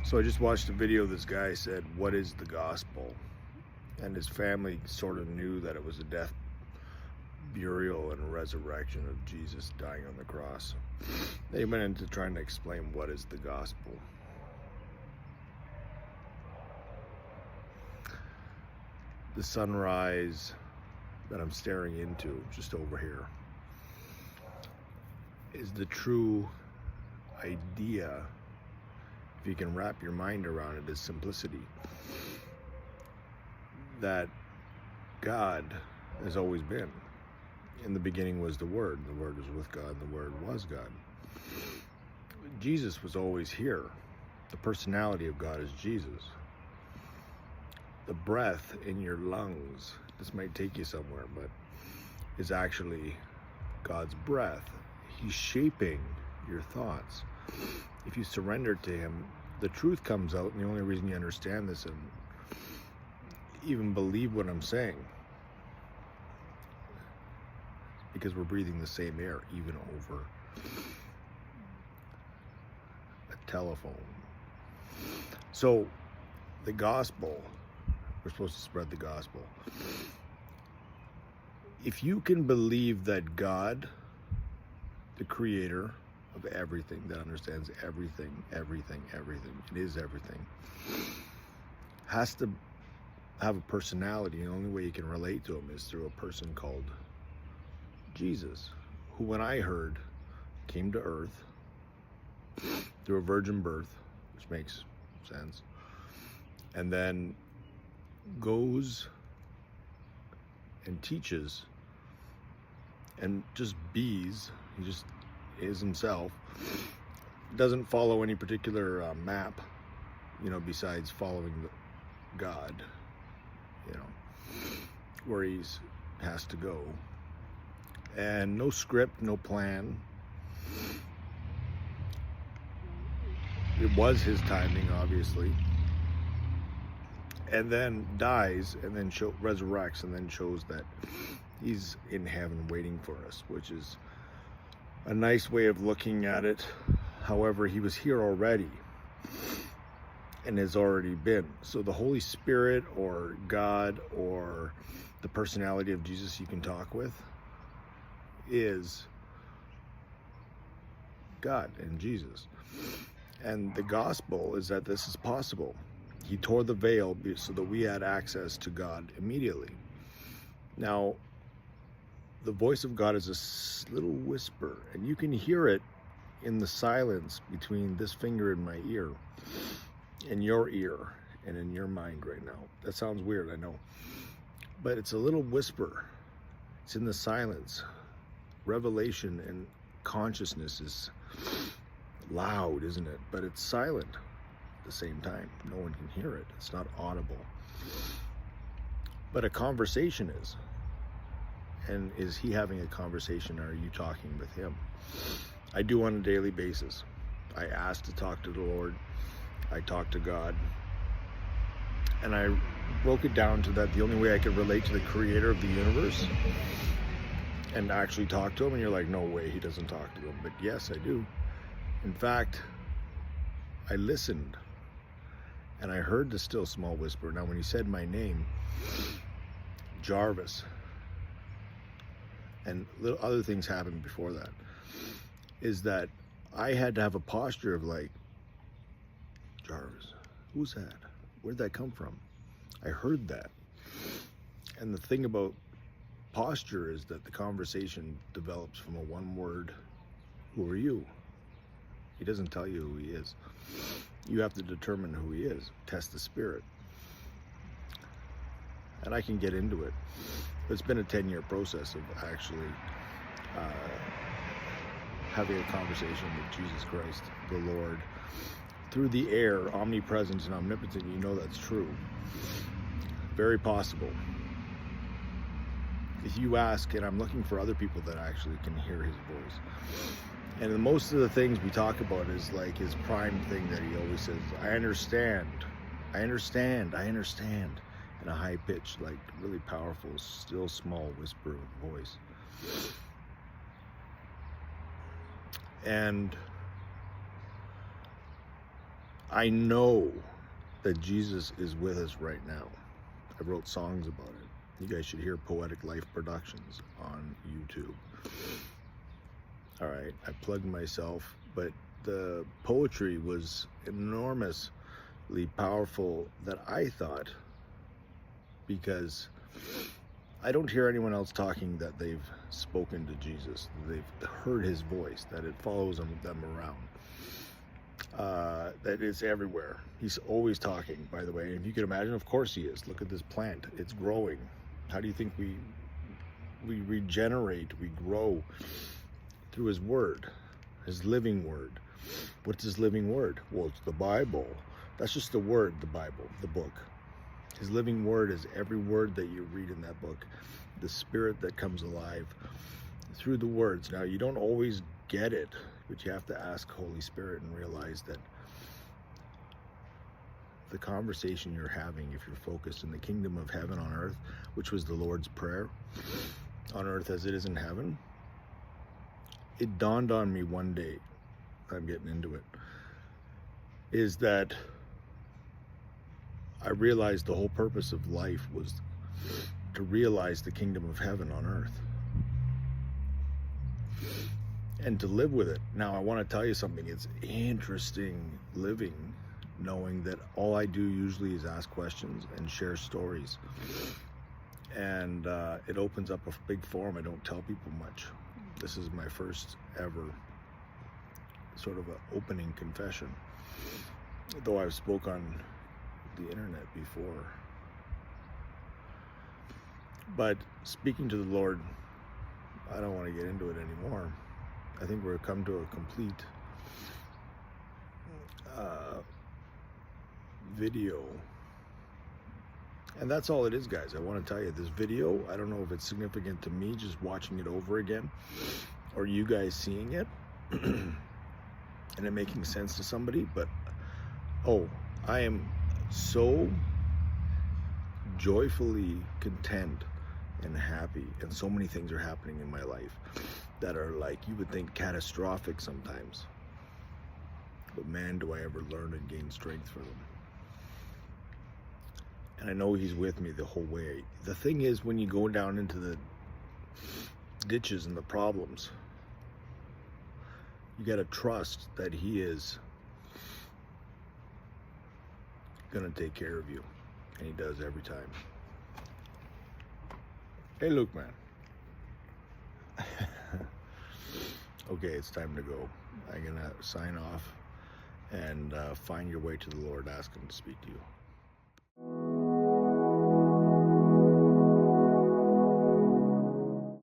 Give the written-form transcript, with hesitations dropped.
So I just watched a video. This guy said, "What is the gospel?" And his family sort of knew that it was a death, burial, and resurrection of Jesus dying on the cross. They went into trying to explain what is the gospel. The sunrise that I'm staring into just over here is the true idea, if you can wrap your mind around it, is simplicity. That God has always been. In the beginning was the Word. The Word was with God, and the Word was God. Jesus was always here. The personality of God is Jesus. The breath in your lungs, this might take you somewhere, but is actually God's breath. He's shaping your thoughts. If you surrender to Him, the truth comes out, and the only reason you understand this and even believe what I'm saying, because we're breathing the same air, even over a telephone. So the gospel, we're supposed to spread the gospel. If you can believe that God, the creator of everything, that understands everything, it is everything, has to have a personality, and the only way you can relate to him is through a person called Jesus, who, when I heard, came to earth through a virgin birth, which makes sense, and then goes and teaches and just bees. He just is himself. Doesn't follow any particular map, besides following God, where he's has to go. And no script, no plan. It was his timing, obviously. And then dies, and then resurrects, and then shows that he's in heaven waiting for us, which is a nice way of looking at it. However, he was here already and has already been. So the Holy Spirit or God or the personality of Jesus you can talk with is God and Jesus. And the gospel is that this is possible. He tore the veil so that we had access to God immediately. Now, the voice of God is a little whisper, and you can hear it in the silence between this finger and my ear, in your ear, and in your mind right now. That sounds weird, I know. But it's a little whisper. It's in the silence. Revelation and consciousness is loud, isn't it? But it's silent at the same time. No one can hear it. It's not audible. But a conversation is. And is he having a conversation, or are you talking with him? I do on a daily basis. I ask to talk to the Lord. I talk to God. And I broke it down to that the only way I could relate to the creator of the universe and actually talk to him, and you're like, no way, he doesn't talk to him. But yes, I do. In fact, I listened, and I heard the still small whisper. Now, when he said my name, Jarvis, and little other things happened before that, is that I had to have a posture of like, Jarvis, who's that? Where'd that come from? I heard that. And the thing about posture is that the conversation develops from a one word, who are you? He doesn't tell you who he is. You have to determine who he is, test the spirit. And I can get into it. It's been a 10-year process of actually having a conversation with Jesus Christ, the Lord, through the air, omnipresent and omnipotent. You know that's true. Very possible. If you ask, and I'm looking for other people that actually can hear his voice. And most of the things we talk about is like his prime thing that he always says, I understand, in a high pitch, like really powerful, still small whisper of voice. And I know that Jesus is with us right now. I wrote songs about it. You guys should hear Poetic Life Productions on YouTube. All right, I plugged myself, but the poetry was enormously powerful that I thought, because I don't hear anyone else talking that they've spoken to Jesus, they've heard his voice, that it follows them around. That it's everywhere. He's always talking, by the way. And if you can imagine, of course he is. Look at this plant. It's growing. How do you think we regenerate, we grow? Through his word, his living word. What's his living word? Well, it's the Bible. That's just the word, the Bible, the book. His living word is every word that you read in that book. The spirit that comes alive through the words. Now, you don't always get it, but you have to ask Holy Spirit and realize that the conversation you're having, if you're focused in the kingdom of heaven on earth, which was the Lord's prayer, on earth as it is in heaven, it dawned on me one day, I'm getting into it, is that I realized the whole purpose of life was to realize the kingdom of heaven on earth and to live with it. Now, I want to tell you something. It's interesting living knowing that all I do usually is ask questions and share stories. And it opens up a big forum. I don't tell people much. This is my first ever sort of an opening confession, though I've spoke on the internet before. But speaking to the Lord, I don't want to get into it anymore. I think we're come to a complete video. And that's all it is, guys. I want to tell you, this video, I don't know if it's significant to me just watching it over again, or you guys seeing it and it making sense to somebody, but I am so joyfully content and happy, and so many things are happening in my life that are like, you would think catastrophic sometimes, but man, do I ever learn and gain strength for them. And I know he's with me the whole way. The thing is, when you go down into the ditches and the problems, you got to trust that he is going to take care of you. And he does every time. Hey, Luke, man. Okay, it's time to go. I'm going to sign off and find your way to the Lord. Ask him to speak to you.